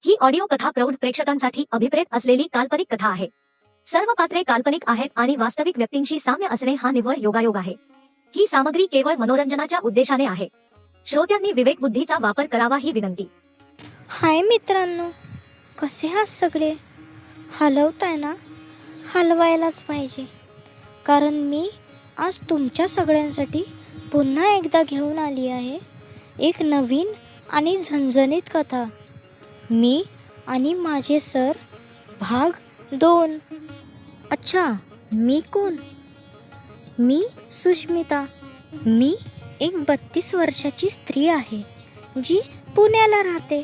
ही audio कथा प्रौढ प्रेक्षकांसाठी अभिप्रेत असलेली काल्पनिक कथा आहे. सर्व पात्रे काल्पनिक आहेत आणि वास्तविक व्यक्तींशी साम्य असणे हा निव्वळ योगायोग आहे. ही सामग्री केवळ मनोरंजनाच्या उद्देशाने आहे. श्रोत्यांनी विवेकबुद्धीचा वापर करावा ही विनंती. हाय मित्रांनो, कसे आहात सगळे? हलवताय ना? हलवायलाच पाहिजे, कारण मी आज तुमच्या सगळ्यांसाठी पुन्हा एकदा घेऊन आली आहे एक नवीन आणि झणझणीत कथा. मी आणि माझे सर भाग 2. अच्छा, मी कोण? मी सुष्मिता. मी एक 32 वर्षाची स्त्री आहे जी पुण्याला राहते.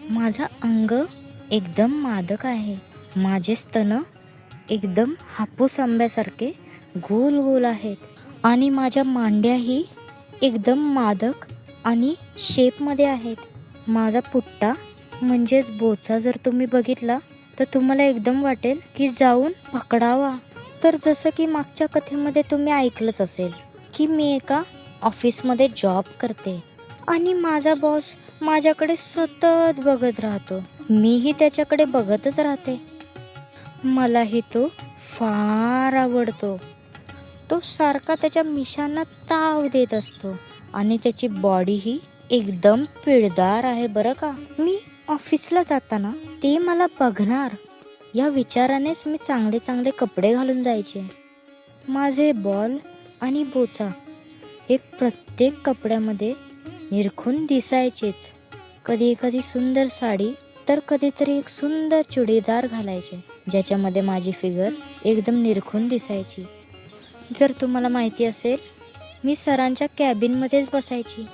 माझं अंग एकदम मादक आहे. माझे स्तन एकदम हापूस आंब्यासारखे गोल गोल आहेत आणि माझ्या मांड्याही एकदम मादक आणि शेपमध्ये आहेत. माझा पुट्टा म्हणजेच बोचा जर तुम्ही बघितला तर तुम्हाला एकदम वाटेल की जाऊन पकडावा. तर जसं की मागच्या कथेमध्ये तुम्ही ऐकलंच असेल की मी एका ऑफिसमध्ये जॉब करते आणि माझा बॉस माझ्याकडे सतत बघत राहतो. मीही त्याच्याकडे बघतच राहते. मलाही तो फार आवडतो. तो सारखा त्याच्या मिशांना ताव देत असतो आणि त्याची बॉडीही एकदम पिळदार आहे बरं का. मी ऑफिसला जाताना ते मला बघणार या विचारानेच मी चांगले चांगले कपडे घालून जायचे. माझे बॉल आणि बोचा हे प्रत्येक कपड्यामध्ये निरखून दिसायचेच. कधी एखादी सुंदर साडी तर कधीतरी एक सुंदर चुडीदार घालायचे ज्याच्यामध्ये माझी फिगर एकदम निरखून दिसायची. जर तुम्हाला माहिती असेल, मी सरांच्या कॅबिनमध्येच बसायची,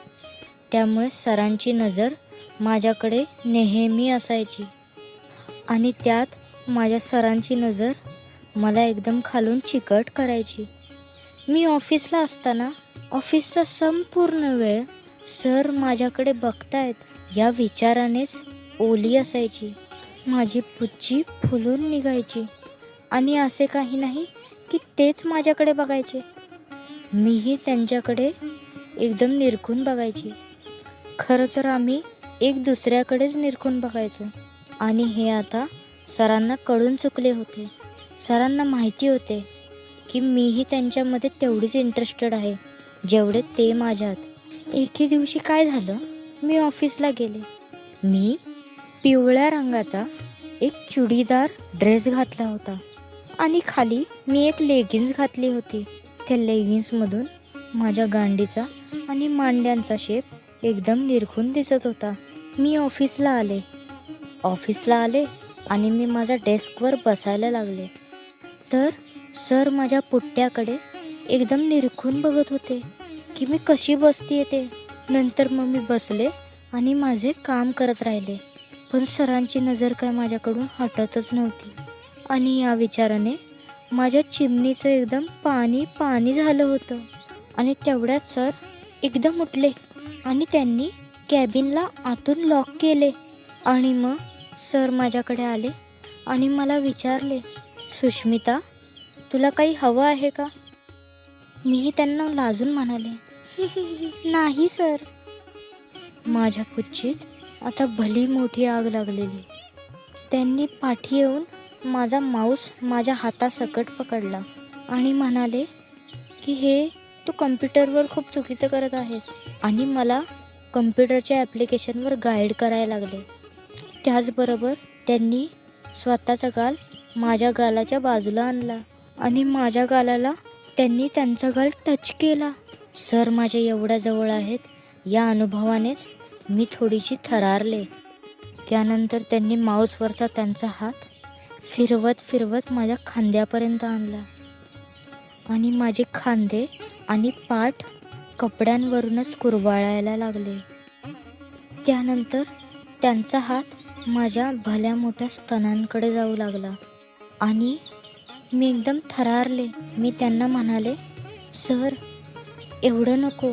त्यामुळे सरांची नजर माझ्याकडे नेहमी असायची आणि त्यात माझ्या सरांची नजर मला एकदम खालून चिकट करायची. मी ऑफिसला असताना ऑफिसचा संपूर्ण वेळ सर माझ्याकडे बघतायत या विचारानेच ओली असायची. माझी पुच्ची फुलून निघायची आणि असे काही नाही की तेच माझ्याकडे बघायचे. मीही त्यांच्याकडे एकदम निरखून बघायची. खरं तर आम्ही एक दुसऱ्याकडेच निरखून बघायचो आणि हे आता सरांना कळून चुकले होते. सरांना माहिती होते की मीही त्यांच्यामध्ये तेवढीच इंटरेस्टेड आहे जेवढे ते माझ्यात. एके दिवशी काय झालं, मी ऑफिसला गेले. मी पिवळ्या रंगाचा एक चुडीदार ड्रेस घातला होता आणि खाली मी एक लेगिन्स घातली होती. त्या लेगिन्समधून माझ्या गांडीचा आणि मांड्यांचा शेप एकदम निरखून दिसत होता. मी ऑफिसला आले आणि मी माझ्या डेस्कवर बसायला लागले तर सर माझ्या पुट्ट्याकडे एकदम निरखून बघत होते की मी कशी बसतीये ते. नंतर मग मी बसले आणि माझे काम करत राहिले, पण सरांची नजर काय माझ्याकडून हटतच नव्हती आणि या विचाराने माझ्या चिमणीचं एकदम पाणी पाणी झालं होतं. आणि तेवढ्यात सर एकदम उठले आणि त्यांनी कॅबिनला आतून लॉक केले आणि मग सर माझ्याकडे आले आणि मला विचारले, सुष्मिता, तुला काही हवं आहे का? मीही त्यांना लाजून म्हणाले, नाही सर. माझ्या पुच्चीत आता भली मोठी आग लागलेली. त्यांनी पाठी येऊन माझा माऊस माझ्या हातासकट पकडला आणि म्हणाले की हे तू कम्प्युटरवर खूप चुकीचं करत आहेस आणि मला कम्प्युटरच्या ॲप्लिकेशनवर गाईड करायला लागले. त्याचबरोबर त्यांनी स्वतःचा गाल माझ्या गालाच्या बाजूला आणला आणि माझ्या गालाला त्यांनी त्यांचा गाल टच केला. सर माझ्या एवढ्या जवळ आहेत या अनुभवानेच मी थोडीशी थरारले. त्यानंतर त्यांनी माऊसवरचा त्यांचा हात फिरवत माझ्या खांद्यापर्यंत आणला आणि माझे खांदे आणि पाठ कपड्यांवरूनच कुरवाळायला लागले. त्यानंतर त्यांचा हात माझ्या भल्या मोठ्या स्तनांकडे जाऊ लागला आणि मी एकदम थरारले. मी त्यांना म्हणाले, सर एवढं नको.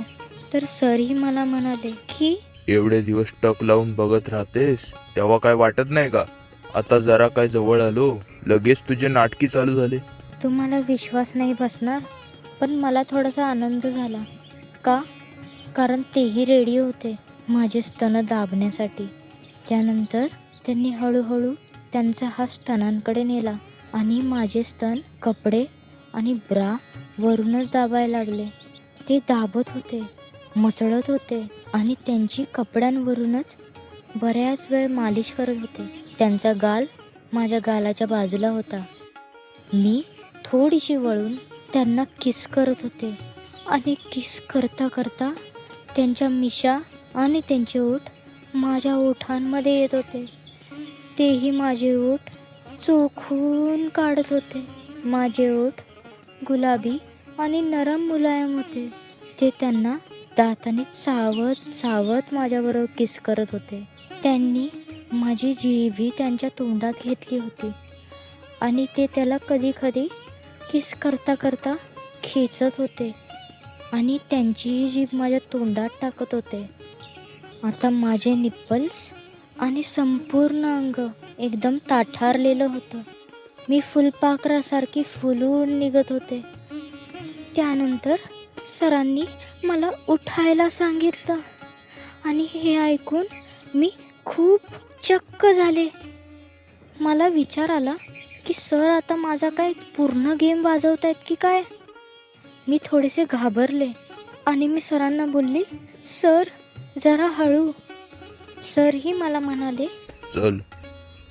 तर सरही मला म्हणाले की एवढे दिवस टक लावून बघत राहतेस तेव्हा काय वाटत नाही का? आता जरा काय जवळ आलो लगेच तुझे नाटकी चालू झाले. तुम्हाला विश्वास नाही बसणार, पण मला थोडासा आनंद झाला. का? कारण तेही रेडी होते माझे स्तन दाबण्यासाठी. त्यानंतर त्यांनी हळूहळू त्यांचा हात स्तनांकडे नेला आणि माझे स्तन, कपडे आणि ब्रा वरूनच दाबायला लागले. ते दाबत होते, मचळत होते आणि त्यांची कपड्यांवरूनच बऱ्याच वेळ मालिश करत होते. त्यांचा गाल माझ्या गालाच्या बाजूला होता. मी थोडीशी वळून त्यांना किस करत होते आणि किस करता करता त्यांच्या मिशा आणि त्यांचे ओठ माझ्या ओठांमध्ये येत होते. तेही माझे ओठ चोखून काढत होते. माझे ओठ गुलाबी आणि नरम मुलायम होते. ते त्यांना दाताने चावत चावत माझ्याबरोबर किस करत होते. त्यांनी माझी जीभही त्यांच्या तोंडात घेतली होती आणि ते त्याला कधी कधी किस करता करता खेचत होते आणि त्यांचीही जीभ माझ्या तोंडात टाकत होते. आता माझे निप्पल्स आणि संपूर्ण अंग एकदम ताठारलेलं होतं. मी फुलपाखरासारखी फुलून निघत होते. त्यानंतर सरांनी मला उठायला सांगितलं आणि हे ऐकून मी खूप चक्क झाले. मला विचार आला की सर आता माझा काय पूर्ण गेम वाजवत आहेत की काय. मी थोडेसे घाबरले आणि मी सरांना बोलली, सर जरा हळू. सरही मला म्हणाले, चल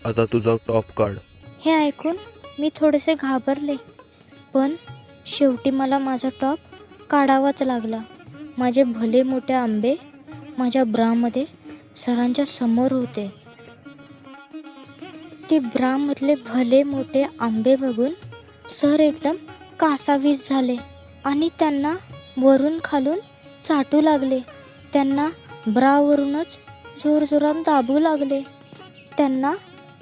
आता तुझा टॉप काढ. हे ऐकून मी थोडेसे घाबरले, पण शेवटी मला माझा टॉप काढावाच लागला. माझे भले मोठे आंबे माझ्या ब्रामध्ये सरांच्या समोर होते. ते ब्रामधले भले मोठे आंबे बघून सर एकदम कासावीस झाले आणि त्यांना वरून खालून चाटू लागले. त्यांना ब्रावरूनच जोरजोरात दाबू लागले. त्यांना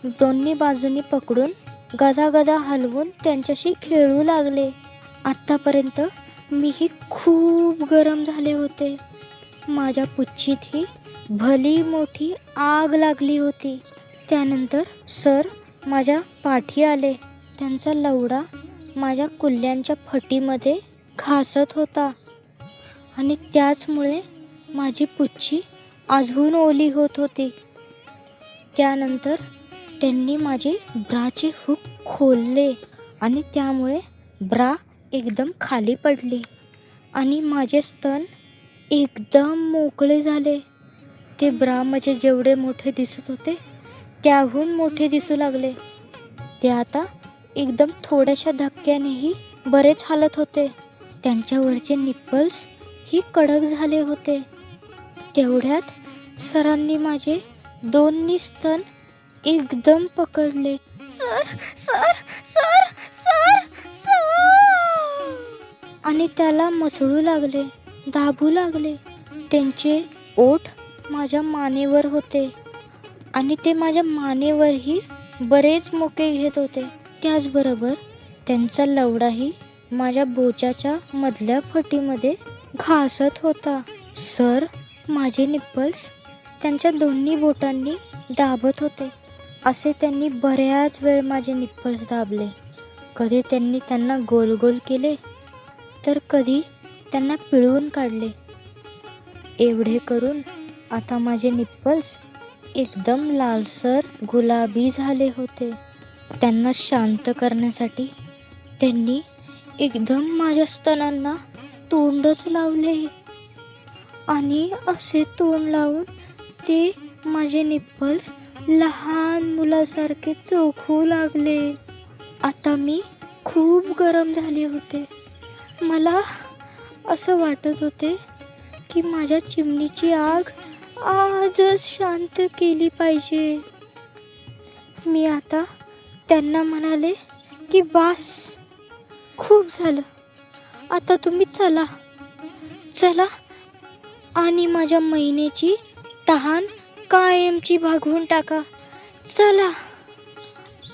दोन्ही बाजूनी पकडून गदा हलवून त्यांच्याशी खेळू लागले. आत्तापर्यंत मीही खूप गरम झाले होते. माझ्या पुच्छीतही भली मोठी आग लागली होती. त्यानंतर सर माझ्या पाठी आले. त्यांचा लवडा माझ्या कुल्ल्यांच्या फटीमध्ये घासत होता आणि त्याचमुळे माझी पुच्छी अजून ओली होत होती. त्यानंतर त्यांनी माझे ब्राचे हुक खोलले आणि त्यामुळे ब्रा एकदम खाली पडली आणि माझे स्तन एकदम मोकळे झाले. ते ब्रा माझे जेवढे मोठे दिसत होते त्याहून मोठे दिसू लागले. ते आता एकदम थोड्याशा धक्क्यानेही बरेच हालत होते. त्यांच्यावरचे निप्पल्स ही कडक झाले होते. तेवढ्यात सरांनी माझे दोन्ही स्तन एकदम पकडले. Sir sir sir sir sir आणि त्याला मसळू लागले, दाबू लागले. त्यांचे ओठ माझ्या मानेवर होते आणि ते माझ्या मानेवरही बरेच मोके घेत होते. त्याचबरोबर त्यांचा लवडाही माझ्या बोचाच्या मधल्या फटीमध्ये घासत होता. सर माझे निप्पल्स त्यांच्या दोन्ही बोटांनी दाबत होते. असे त्यांनी बऱ्याच वेळ माझे निप्पल्स दाबले. कधी त्यांनी त्यांना गोल गोल केले तर कधी त्यांना पिळून काढले. एवढे करून आता माझे निप्पल्स एकदम लालसर गुलाबी झाले होते. त्यांना शांत करण्यासाठी त्यांनी एकदम माझ्या स्तनांना तोंडच लावले आणि असे तोंड लावून ते माझे निप्पल्स लहान मुलासारखे चोखू लागले. आता मी खूप गरम झाले होते. मला असं वाटत होते की माझ्या चिमणीची आग आजच शांत केली पाहिजे. मी आता त्यांना म्हणाले की बास, खूप झालं, आता तुम्ही चला चला आणि माझ्या महिन्याची तहान कायमची भागवून टाका, चला.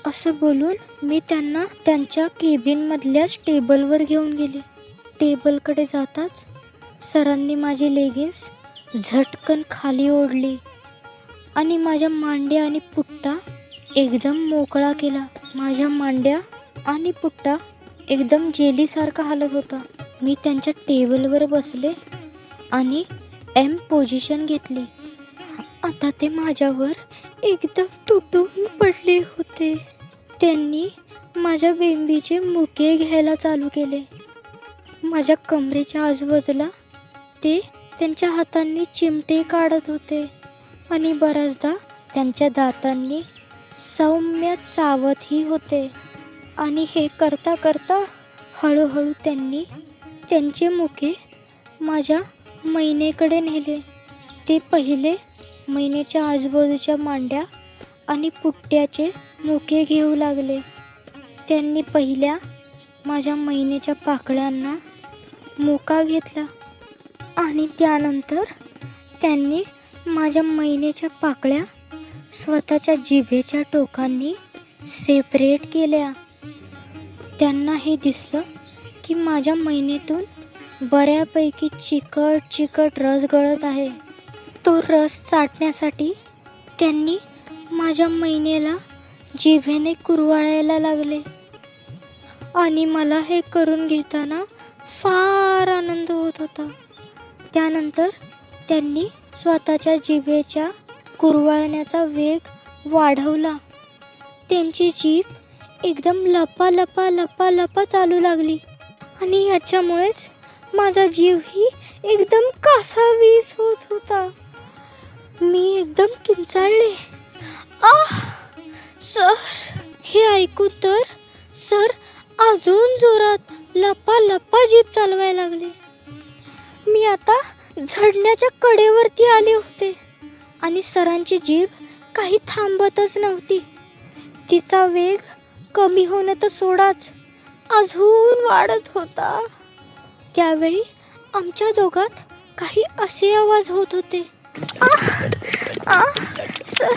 असं बोलून मी त्यांना त्यांच्या केबिनमधल्याच टेबलवर घेऊन गेले. टेबलकडे जाताच सरांनी माझी लेगिन्स झटकन खाली ओढली आणि माझ्या मांड्या आणि पुट्टा एकदम मोकळा केला. माझ्या मांड्या आणि पुट्टा एकदम जेलीसारखा हालत होता. मी त्यांच्या टेबलवर बसले आणि एम पोझिशन घेतली. आता ते माझ्यावर एकदम तुटून पडले होते. त्यांनी माझ्या बेंबीचे मुके घ्यायला चालू केले. माझ्या कमरेच्या आजूबाजूला ते त्यांच्या हातांनी चिमटे काढत होते आणि बऱ्याचदा त्यांच्या दातांनी सौम्य चावतही होते. आणि हे करता करता हळूहळू त्यांनी त्यांचे मुके माझ्या मैनेकडे नेले. ते पहिले मैनेच्या आजूबाजूच्या मांड्या आणि पुट्ट्याचे मुके घेऊ लागले. त्यांनी पहिल्या माझ्या मैनेच्या पाकळ्यांना मुका घेतला आणि त्यानंतर त्यांनी माझ्या मैनेच्या पाकळ्या स्वतःच्या जिभेच्या टोकांनी सेपरेट केल्या. त्यांना हे दिसलं की माझ्या मैनेतून बऱ्यापैकी चिकट चिकट रस गळत आहे. तो रस चाटण्यासाठी त्यांनी माझ्या मैनेला जिभेने कुरवाळायला लागले आणि मला हे करून घेताना फार आनंद होत होता. त्यानंतर त्यांनी स्वतःच्या जिभेच्या कुरवाळण्याचा वेग वाढवला. त्यांची जीभ एकदम लपा लपा लपा लपा चालू लागली आणि याच्यामुळेच माझा जीवही एकदम कासावीस होत होता. मी एकदम किंचाळले. सर, हे ऐकून तर सर अजून जोरात लपा लपा जीभ चालवायला लागले. मी आता झडण्याच्या कडेवरती आले होते आणि सरांची जीभ काही थांबतच नव्हती. तिचा वेग कमी होणं तर सोडाच, अजून वाढत होता. त्यावेळी आमच्या दोघात काही असे आवाज होत होते. सर,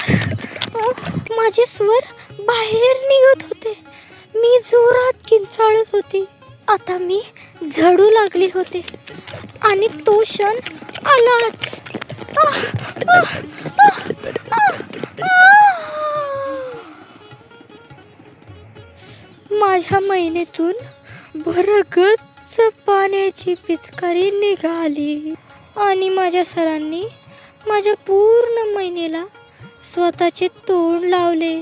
माझे स्वर बाहेर निघत होते. मी जोरात किंचाळत होती. आता मी झडू लागली होते आणि तो क्षण आलाच. माझ्या मैनेतून भरगच्च पाण्याची पिचकारी निघाली आणि माझ्या सरांनी माझ्या पूर्ण मैनेला स्वतःचे तोंड लावले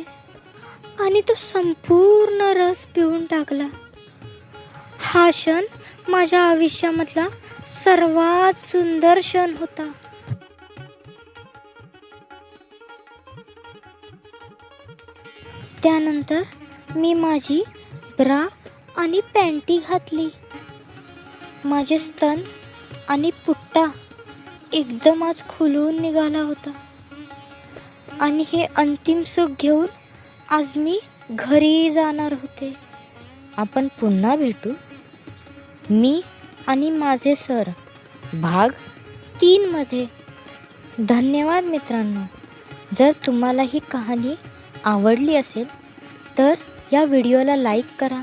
आणि तो संपूर्ण रस पिऊन टाकला. हा क्षण माझ्या आयुष्यामधला सर्वात सुंदर क्षण होता. त्यानंतर मी माझी ब्रा आणि पॅन्टी घातली. माझे स्तन आणि पुट्टा एकदमच खुलून निघाला होता आणि हे अंतिम सुख घेऊन आज मी घरी जाणार होते. आपण पुन्हा भेटू. मी आणि माझे सर भाग 3 मध्ये. धन्यवाद मित्रांनो. जर तुम्हाला ही कहाणी आवडली असेल तर या व्हिडिओला लाईक करा,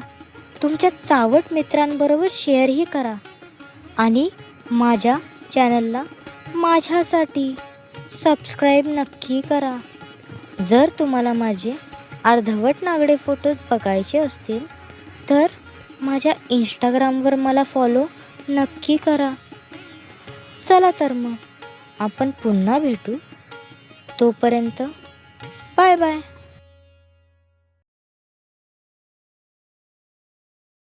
तुमच्या चावट मित्रांबरोबर शेअरही करा आणि माझ्या चॅनलला माझ्यासाठी सबस्क्राईब नक्की करा. जर तुम्हाला माझे अर्धवट नागडे फोटोज बघायचे असतील तर माझ्या इंस्टाग्रामवर मला फॉलो नक्की करा. चला तर मग आपण पुन्हा भेटू. तोपर्यंत बाय बाय.